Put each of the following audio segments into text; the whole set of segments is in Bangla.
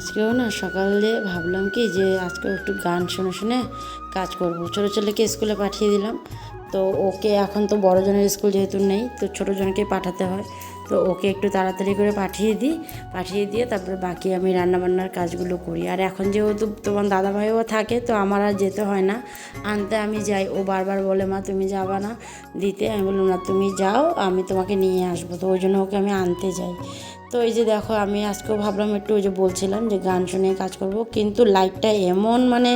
আজকেও না সকালে ভাবলাম কি যে আজকেও একটু গান শুনে শুনে কাজ করব। ছোটো ছেলেকে স্কুলে পাঠিয়ে দিলাম। তো ওকে এখন তো বড়জনের স্কুল যেহেতু নেই, তো ছোটোজনকে পাঠাতে হয়। তো ওকে একটু তাড়াতাড়ি করে পাঠিয়ে দিই, পাঠিয়ে দিয়ে তারপরে বাকি আমি রান্নাবান্নার কাজগুলো করি। আর এখন যেহেতু তোমার দাদাভাইও থাকে, তো আমার আর যেতে হয় না, আনতে আমি যাই। ও বারবার বলে, মা তুমি যাবা না দিতে? আমি বললাম না, তুমি যাও, আমি তোমাকে নিয়ে আসবো। তো ওই জন্য ওকে আমি আনতে যাই। তো এই যে দেখো, আমি আজকেও ভাবলাম একটু, ওই যে বলছিলাম যে গান শুনে কাজ করব, কিন্তু লাইটটা এমন মানে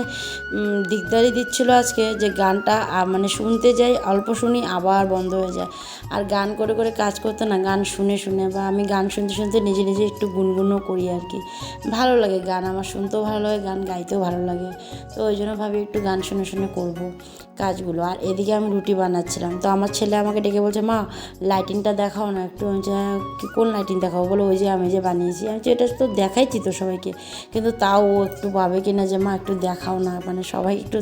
দিকদারি দিচ্ছিলো আজকে যে গানটা মানে শুনতে যাই, অল্প শুনি আবার বন্ধ হয়ে যায়। আর গান করে করে কাজ করতে না, গান শুনে শুনে বা আমি গান শুনতে শুনতে নিজে নিজে একটু গুনগুনও করি আর কি। ভালো লাগে গান, আমার শুনতেও ভালো লাগে, গান গাইতেও ভালো লাগে। তো ওই জন্য ভাবি একটু গান শুনে শুনে করব কাজগুলো। আর এদিকে আমি রুটি বানাচ্ছিলাম, তো আমার ছেলে আমাকে ডেকে বলছে, মা লাইটিংটা দেখাও না একটু। আমি কোন লাইটিং দেখাবো? বলো ওই যে আমি যে বানিয়েছি। আমি এটা তো দেখাইছি তো সবাইকে, কিন্তু তাও ও একটু ভাবে কি না যে মা একটু দেখাও না, মানে সবাই একটু,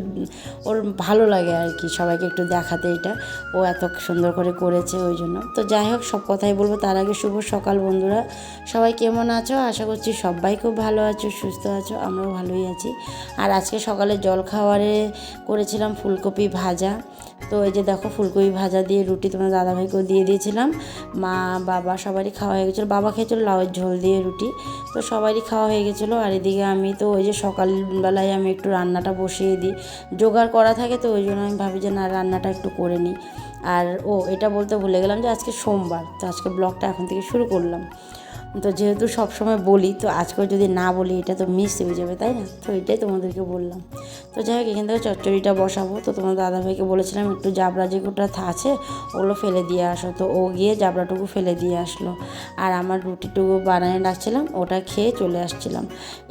ওর ভালো লাগে আর কি সবাইকে একটু দেখাতে। এটা ও এত সুন্দর করে করেছে ওই জন্য। তো যাই হোক, সব কথাই বলবো, তার আগে শুভ সকাল বন্ধুরা। সবাই কেমন আছো? আশা করছি সবাই খুব ভালো আছো, সুস্থ আছো। আমরাও ভালোই আছি। আর আজকে সকালে জলখাবারে করেছিলাম ফুলকপি ভাজা। তো এই যে দেখো, ফুলকপি ভাজা দিয়ে রুটি তোমার দাদাভাইকেও দিয়ে দিয়েছিলাম। মা বাবা সবারই খাওয়া হয়ে গেছিলো। বাবা খেয়েছিলো লাউয়ের ঝোল দিয়ে রুটি। তো সবারই খাওয়া হয়ে গেছিলো। আর এদিকে আমি তো ওই যে সকালবেলায় আমি একটু রান্নাটা বসিয়ে দিই, জোগাড় করা থাকে, তো ওই জন্য আমি ভাবি যে না, রান্নাটা একটু করে নিই। আর এটা বলতে ভুলে গেলাম যে আজকে সোমবার, তো আজকে ব্লগটা এখন থেকে শুরু করলাম। তো যেহেতু সব সময় বলি, তো আজকেও যদি না বলি এটা তো মিস হয়ে যাবে, তাই না? তো এটাই তোমাদেরকে বললাম। তো যাই হোক, এখান থেকে চচ্চড়িটা বসাবো। তো তোমার দাদাভাইকে বলেছিলাম একটু জাবড়া যেগুলো আছে ওগুলো ফেলে দিয়ে আসো। তো ও গিয়ে জাবড়াটুকু ফেলে দিয়ে আসলো। আর আমার রুটিটুকু বানিয়ে রাখছিলাম, ওটা খেয়ে চলে আসছিলাম।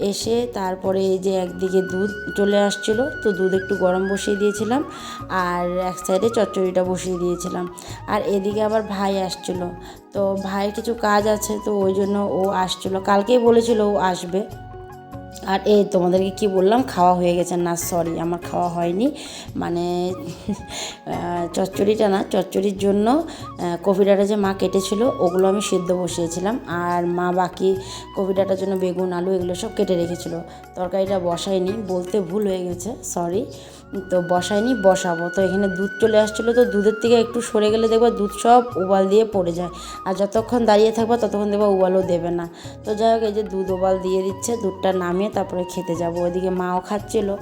এসে তারপরে এই যে একদিকে দুধ চলে আসছিলো, তো দুধ একটু গরম বসিয়ে দিয়েছিলাম, আর এক সাইডে চচ্চড়িটা বসিয়ে দিয়েছিলাম। আর এদিকে আবার ভাই আসছিলো। তো ভাইয়ের কিছু কাজ আছে, তো ওই জন্য ও আসছিলো, কালকেই বলেছিল ও আসবে। আর এই তোমাদেরকে কি বললাম, খাওয়া হয়ে গেছে না? সরি, আমার খাওয়া হয়নি। মানে চচ্চড়িটা না, চচ্চড়ির জন্য কপি ডাঁটা যে মা কেটেছিল ওগুলো আমি সেদ্ধ বসিয়েছিলাম। আর মা বাকি কপি ডাঁটার জন্য বেগুন আলু এগুলো সব কেটে রেখেছিলো। তরকারিটা বসাইনি, বলতে ভুল হয়ে গেছে, সরি। তো বসাইনি, বসাবো। তো এখানে দুধ চলে আসছিলো, তো দুধের থেকে একটু সরে গেলে দেখবো দুধ সব উবাল দিয়ে পড়ে যায়। আর যতক্ষণ দাঁড়িয়ে থাকবো ততক্ষণ দেখবো উবালও দেবে না। তো যাই হোক, এই যে দুধ উবাল দিয়ে দিচ্ছে, দুধটা নামিয়ে তারপরে খেতে যাব। ওইদিকে মাও খাচ্ছিলো,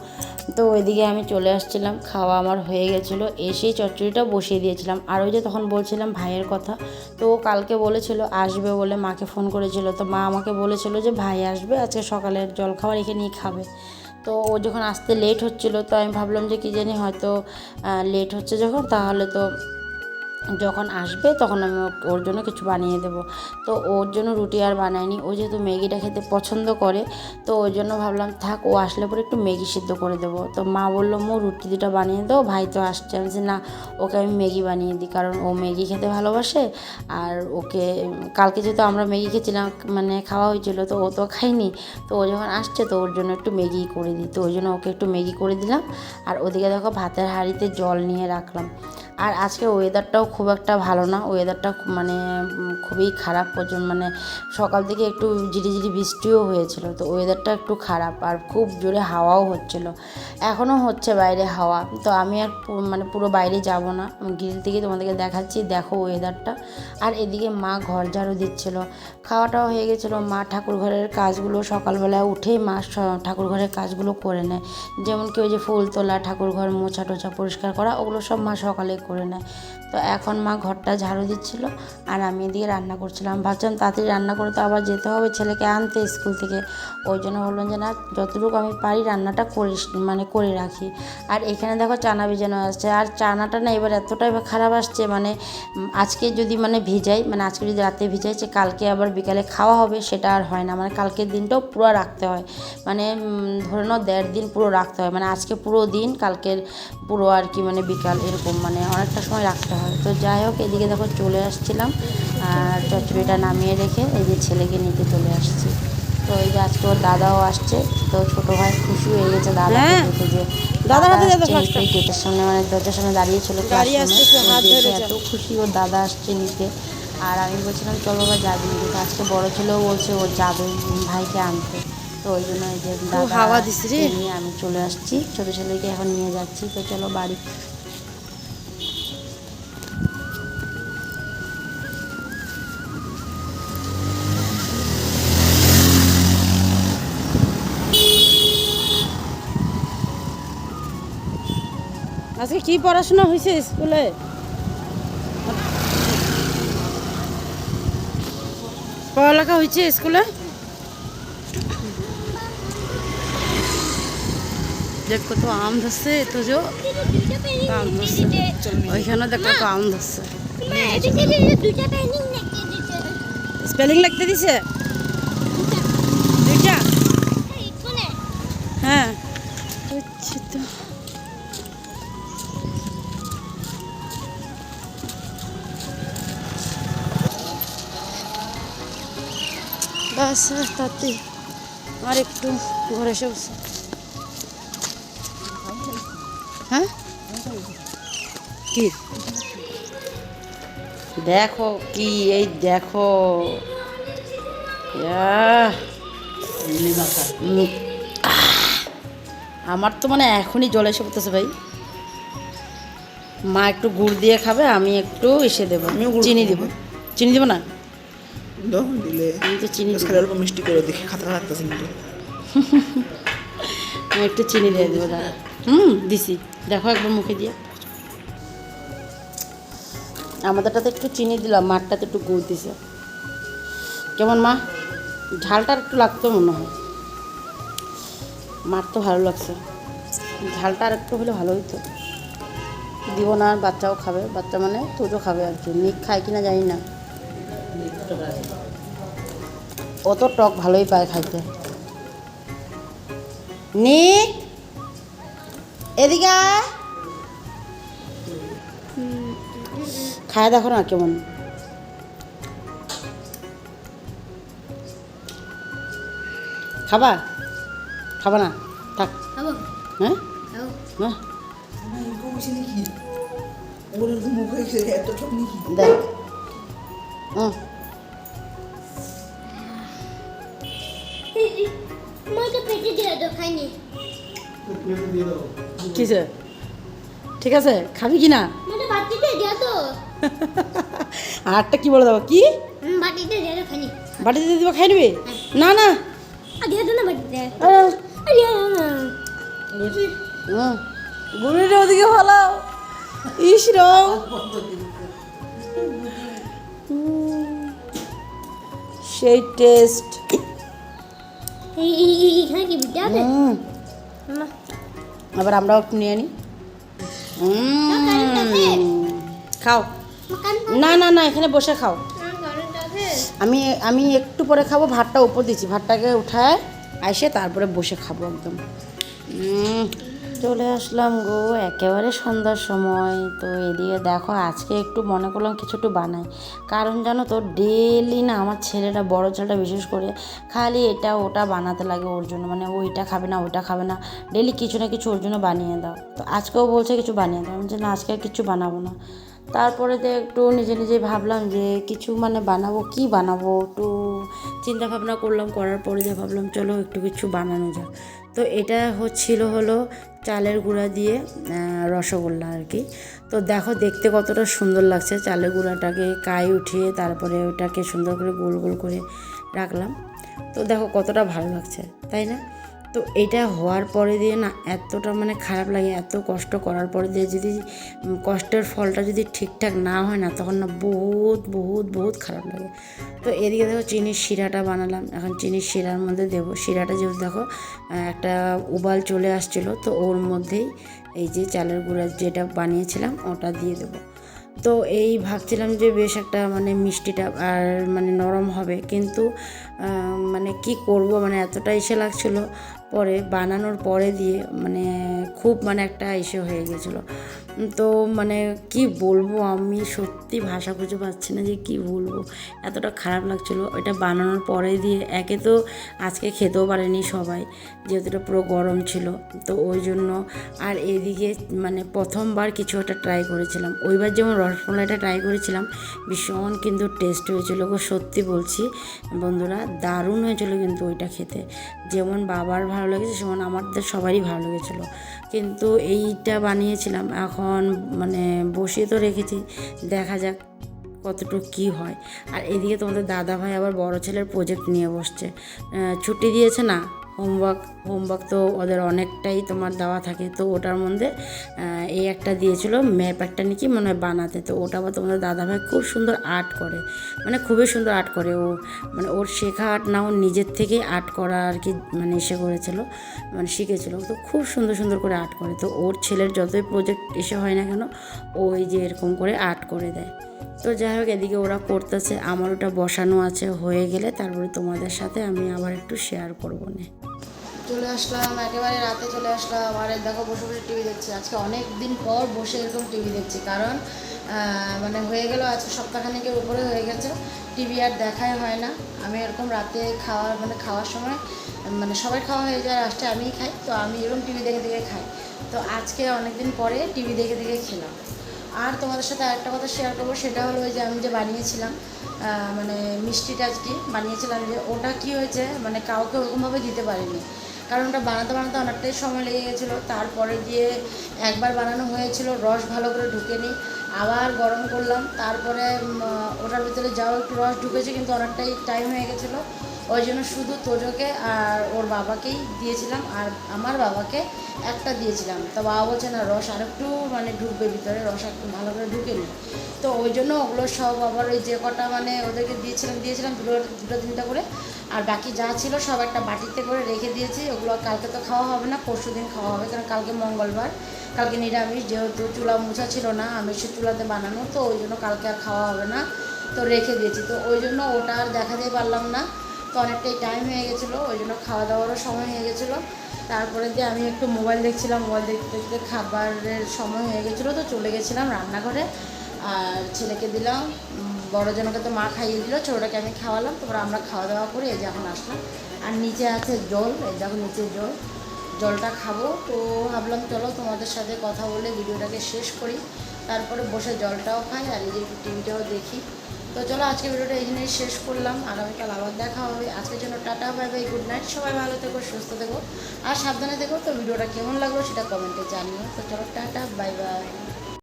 তো ওইদিকে আমি চলে আসছিলাম। খাওয়া আমার হয়ে গেছিলো, এসেই চচ্চড়িটা বসিয়ে দিয়েছিলাম। আর ওই যে তখন বলছিলাম ভাইয়ের কথা, তো ও কালকে বলেছিল আসবে বলে, মাকে ফোন করেছিল। তো মা আমাকে বলেছিল যে ভাই আসবে, আজকে সকালের জলখাবার এখানেই খাবে। তো ও যখন আসতে লেট হচ্ছিলো, তো আমি ভাবলাম যে কী জানি, হয়তো লেট হচ্ছে যখন, তাহলে তো যখন আসবে তখন আমি ওর জন্য কিছু বানিয়ে দেবো। তো ওর জন্য রুটি আর বানাইনি, ও যেহেতু ম্যাগিটা খেতে পছন্দ করে, তো ওই জন্য ভাবলাম থাক, ও আসলে পরে একটু ম্যাগি সিদ্ধ করে দেবো। তো মা বললো, মো রুটি দুটা বানিয়ে দাও, ভাই তো আসছে। আমি বলছি না, ওকে আমি ম্যাগি বানিয়ে দিই, কারণ ও ম্যাগি খেতে ভালোবাসে। আর ওকে কালকে যেহেতু আমরা ম্যাগি খেয়েছিলাম, মানে খাওয়া হয়েছিল, তো ও তো খাইনি। তো ও যখন আসছে, তো ওর জন্য একটু ম্যাগি করে দিই। তো ওই জন্য ওকে একটু ম্যাগি করে দিলাম। আর ওদিকে দেখো, ভাতের হাঁড়িতে জল নিয়ে রাখলাম। আর আজকে ওয়েদারটাও খুব একটা ভালো না, ওয়েদারটা মানে খুবই খারাপ। মানে সকাল থেকে একটু ঝিরিঝিরি বৃষ্টিও হয়েছিল, তো ওয়েদারটা একটু খারাপ। আর খুব জোরে হাওয়াও হচ্ছিল, এখনও হচ্ছে বাইরে হাওয়া। তো আমি আর মানে পুরো বাইরে যাব না, গ্রিল থেকে তোমাদেরকে দেখাচ্ছি, দেখো ওয়েদারটা। আর এদিকে মা ঘর ঝাড়ু দিচ্ছিল, খাওয়াটাও হয়ে গেছিলো। মা ঠাকুর ঘরের কাজগুলো সকালবেলায় উঠেই মা ঠাকুর ঘরের কাজগুলো করে নেয়। যেমন কি ওই যে ফুল তোলা, ঠাকুর ঘর মোছা টোছা পরিষ্কার করা, ওগুলো সব মা সকালে করে নেয়। তো এখন মা ঘরটা ঝাড়ু দিচ্ছিল, আর আমি এদিকে রান্না করছিলাম। ভাবছিলাম তাড়াতাড়ি রান্না করে তো আবার যেতে হবে ছেলেকে আনতে স্কুল থেকে। ওই জন্য বললাম যে না, যতটুকু আমি পারি রান্নাটা করে রাখি। আর এখানে দেখো চানা ভিজানো আসছে, আর চানাটা না এবার এতটাই খারাপ আসছে, মানে আজকে যদি ভিজাই, মানে আজকে যদি রাতে ভিজাই, যে কালকে আবার বিকালে খাওয়া হবে, সেটা আর হয় না। মানে কালকের দিনটাও পুরো রাখতে হয়, মানে ধরে নাও 1.5 দিন পুরো রাখতে হয়। মানে আজকে পুরো দিন, কালকের পুরো আর কি, মানে বিকাল, এরকম মানে অনেকটা সময় রাখতে হয়। তো যাই হোক, এদিকে দেখো চলে আসছিলাম, আর চচ্চড়িটা নামিয়ে রেখে এই যে ছেলেকে নিতে চলে আসছি। তো এই যে আজকে ওর দাদাও আসছে, তো ছোটো ভাই খুশি হয়ে গেছে দাদাকে দেখে, যে দাদা আসছে নিতে। গেটের সামনে, মানে দরজার সামনে দাঁড়িয়েছিল, দেখে এত খুশি ওর দাদা আসছে নিতে। আর আমি বলছিলাম চল বাবা যাবি, কিন্তু আজকে বড় ছেলেও বলছে ও যাবে ভাইকে আনতে। তো ওই জন্য এই যে হাওয়া দিচ্ছে নিয়ে আমি চলে আসছি, ছোটো ছেলেকে এখন নিয়ে যাচ্ছি। তো চলো বাড়ি। আজকে কি পড়াশোনা হয়েছে স্কুলে? পড়ালেখা হয়েছে স্কুলে? দেখ কত আম ধরছে, তো যে আম ধরছে ওইখানে দেখ কত আম ধরছে। স্পেলিং লিখতে দিছে দুইটা? হ্যাঁ বুঝছি তো। বাস তাতে আর একটু ঘরে এসে বসে। হ্যাঁ কি দেখো কি, এই দেখো আমার তো মানে এখনই জল এসে পড়তেছে ভাই। মা একটু গুড় দিয়ে খাবে, আমি একটু এসে দেবো, চিনি দেবো। চিনি দেবো না? আমি তো চিনি অল্প মিষ্টি করে দেখি, খাতা লাগতেছে কিন্তু। আমি একটু চিনি দিয়ে দেবো দাদা। দিছি, দেখো একবার মুখে দিয়ে। আমাদেরটাতে একটু চিনি দিলাম, মারটাতে একটু গুড় দিছে। কেমন মা? ঝালটা একটু লাগতো মনে হয়। মার তো ভালো লাগছে, ঝালটা আর একটু হলে ভালো হইতো। দিব না, বাচ্চাও খাবে, বাচ্চা মানে তুজো খাবে আর কি। নিক খায় কিনা জানি না, ও তো টক ভালোই পায় খাইতে। নিক এদিকে খায় দেখো না কেমন। খাবা? খাবা না? থাক। হ্যাঁ হ্যাঁ দেখ কিসে? ঠিক আছে, খাবি কি না? আরটা কি বলে দেবো? কি বাটিতে দিব, খাই নিবি? না না বুড়িটা ওদিকে ভালো। ইসরাও সেই টেস্ট। আবার আমরাও একটু নিয়ে নিই। খাও। না না না, এখানে বসে খাও। আমি আমি একটু পরে খাবো, ভাতটা উপর দিচ্ছি, ভাতটাকে উঠায় আসে তারপরে বসে খাবো একদম। চলে আসলাম গো একেবারে সন্ধ্যার সময়। তো এদিকে দেখো আজকে একটু মনে করলাম কিছু একটু বানাই, কারণ জানো তো ডেলি না আমার ছেলেটা, বড় ছেলেটা বিশেষ করে খালি এটা ওটা বানাতে লাগে ওর জন্য। মানে ওইটা খাবে না, ওইটা খাবে না, ডেলি কিছু না কিছু ওর জন্য বানিয়ে দাও। তো আজকেও বলছে কিছু বানিয়ে দাও। আমি যে না, আজকে আর কিছু বানাবো না। তারপরে তো একটু নিজে নিজে ভাবলাম যে কিছু মানে বানাবো, কি বানাবো একটু চিন্তা ভাবনা করলাম। করার পরে যে ভাবলাম চলো একটু কিছু বানানো যাক। তো এটা হলো চালের গুঁড়া দিয়ে রসগোল্লা আর কি। তো দেখো দেখতে কতটা সুন্দর লাগছে। চালের গুঁড়াটাকে কাই উঠিয়ে তারপরে ওটাকে সুন্দর করে গোল গোল করে রাখলাম। তো দেখো কতটা ভালো লাগছে, তাই না? তো এটা হওয়ার পরে দিয়ে না এতটা মানে খারাপ লাগে, এত কষ্ট করার পরে দিয়ে যদি কষ্টের ফলটা যদি ঠিকঠাক না হয় না, তখন না বহুত বহুত বহুত খারাপ লাগে। তো এদিকে দেখো চিনির শিরাটা বানালাম। এখন চিনির শিরার মধ্যে দেবো। শিরাটা যেহেতু দেখো একটা উবাল চলে আসছিলো, তো ওর মধ্যেই এই যে চালের গুঁড়া যেটা বানিয়েছিলাম ওটা দিয়ে দেবো। তো এই ভাবছিলাম যে বেশ একটা মানে মিষ্টিটা আর মানে নরম হবে, কিন্তু মানে কি করব, মানে এতটা ইসে লাগছিলো। পরে বানানোর পরে দিয়ে মানে খুব মানে একটা ইসে হয়ে গেছিলো। তো মানে কি বলবো, আমি সত্যি ভাষা খুঁজে পাচ্ছি না যে কি বলবো, এতটা খারাপ লাগছিলো। ওইটা বানানোর পরে দিয়ে একে তো আজকে খেতেও পারেনি সবাই, যেহেতু এটা পুরো গরম ছিল। তো ওই জন্য আর এদিকে মানে প্রথমবার কিছু একটা ট্রাই করেছিলাম। ওইবার যেমন রসমালাইটা ট্রাই করেছিলাম, ভীষণ কিন্তু টেস্ট হয়েছিল গো, সত্যি বলছি বন্ধুরা। দারুণ হয়েছিল কিন্তু ওইটা খেতে, যেমন বাবার ভালো লেগেছে সেমন আমাদের সবারই ভালো লেগেছিলো। কিন্তু এইটা বানিয়েছিলাম এখন মানে বসিয়ে তো রেখেছি, দেখা যাক কতটুকু কী হয়। আর এদিকে তোমাদের দাদাভাই আবার বড় ছেলের প্রজেক্ট নিয়ে বসছে, ছুটি দিয়েছে না, হোমওয়ার্ক তো ওদের অনেকটাই তোমার দেওয়া থাকে, তো ওটার মধ্যে এই একটা দিয়েছিল ম্যাপ একটা নাকি মনে হয় বানাতে, তো ওটা আবার তোমাদের দাদাভাই খুব সুন্দর আর্ট করে, মানে খুবই সুন্দর আর্ট করে ও, মানে ওর শেখা আর্ট না, ওর নিজের থেকেই আর্ট করা আর কি, মানে এসে করেছিল, মানে শিখেছিল, তো খুব সুন্দর সুন্দর করে আর্ট করে। তো ওর ছেলের যতই প্রজেক্ট এসে হয় না কেন ওই যে এরকম করে আর্ট করে দেয়। তো যাই হোক এদিকে ওরা করতেছে, আমার ওটা বসানো আছে, হয়ে গেলে তারপরে তোমাদের সাথে আমি আবার একটু শেয়ার করবো না। চলে আসলাম, একেবারে রাতে চলে আসলাম, আর দেখো বসে বসে টিভি দেখছি। আজকে অনেক দিন পর বসে এরকম টিভি দেখছি, কারণ মানে হয়ে গেল আজকে সপ্তাহখানেকের উপরে হয়ে গেছে টিভি আর দেখাই হয় না। আমি এরকম রাতে খাওয়ার সময় মানে সবাই খাওয়া হয়ে যায়, লাস্টে আমিই খাই, তো আমি এরকম টিভি দেখে দেখে খাই। তো আজকে অনেক দিন পরে টিভি দেখে দেখে খেলাম। আর তোমাদের সাথে আরেকটা কথা শেয়ার করবো, সেটা হলো ওই যে আমি যে বানিয়েছিলাম মানে মিষ্টিটা আজকে বানিয়েছিলাম, যে ওটা কী হয়েছে মানে কাউকে ওরকমভাবে দিতে পারিনি, কারণ ওটা বানাতে বানাতে অনেকটাই সময় লেগে গেছিলো। তারপরে দিয়ে একবার বানানো হয়েছিল, রস ভালো করে ঢুকেনি, আবার গরম করলাম, তারপরে ওটার ভিতরে যাও একটু রস ঢুকেছে কিন্তু অনেকটাই টাইম হয়ে গেছিলো। ওই জন্য শুধু তোজোকে আর ওর বাবাকেই দিয়েছিলাম, আর আমার বাবাকে একটা দিয়েছিলাম। তো বাবা বলছে না রস আরেকটু মানে ঢুকবে ভিতরে, রস একটু ভালো করে ঢুকেনি, তো ওই জন্য ওগুলো সব আবার ওই যে কটা মানে ওদেরকে দিয়েছিলাম দুটো তিনটা করে, আর বাকি যা ছিল সব একটা বাটিতে করে রেখে দিয়েছি। ওগুলো কালকে তো খাওয়া হবে না, পরশু দিন খাওয়া হবে, কারণ কালকে মঙ্গলবার, কালকে নিরামিষ, যেহেতু চুলা মুছা ছিল না, আমিষের চুলাতে বানানো, তো ওই জন্য কালকে আর খাওয়া হবে না, তো রেখে দিয়েছি। তো ওই জন্য ওটা আর দেখাতে পারলাম না, তো অনেকটাই টাইম হয়ে গেছিলো, ওই জন্য খাওয়া দাওয়ারও সময় হয়ে গেছিলো। তারপরে দিয়ে আমি একটু মোবাইল দেখছিলাম, মোবাইল দেখতে দেখতে খাবারের সময় হয়ে গেছিলো, তো চলে গেছিলাম রান্নাঘরে, আর ছেলেকে দিলাম, বড়জনকে তো মা খাইয়ে দিল, ছোটোটাকে আমি খাওয়ালাম, তারপর আমরা খাওয়া দাওয়া করে এই যে এখন আসলাম। আর নিচে আছে জল, এই দেখো নিচে জলটা খাবো, তো ভাবলাম চলো তোমাদের সাথে কথা বলে ভিডিওটাকে শেষ করি, তারপরে বসে জলটাও খাই আর এই যে একটু টিভিটাও দেখি। তো চলো আজকে ভিডিওটা এখানেই শেষ করলাম, আগামীকাল আবার দেখা হবে। আজকের জন্য tata, bye bye, good night, সবাই ভালো থেকো, সুস্থ থেকো আর সাবধানে থেকো। তো ভিডিওটা কেমন লাগলো সেটা কমেন্টে জানিও। তো চলো টাটা, বাই বাই।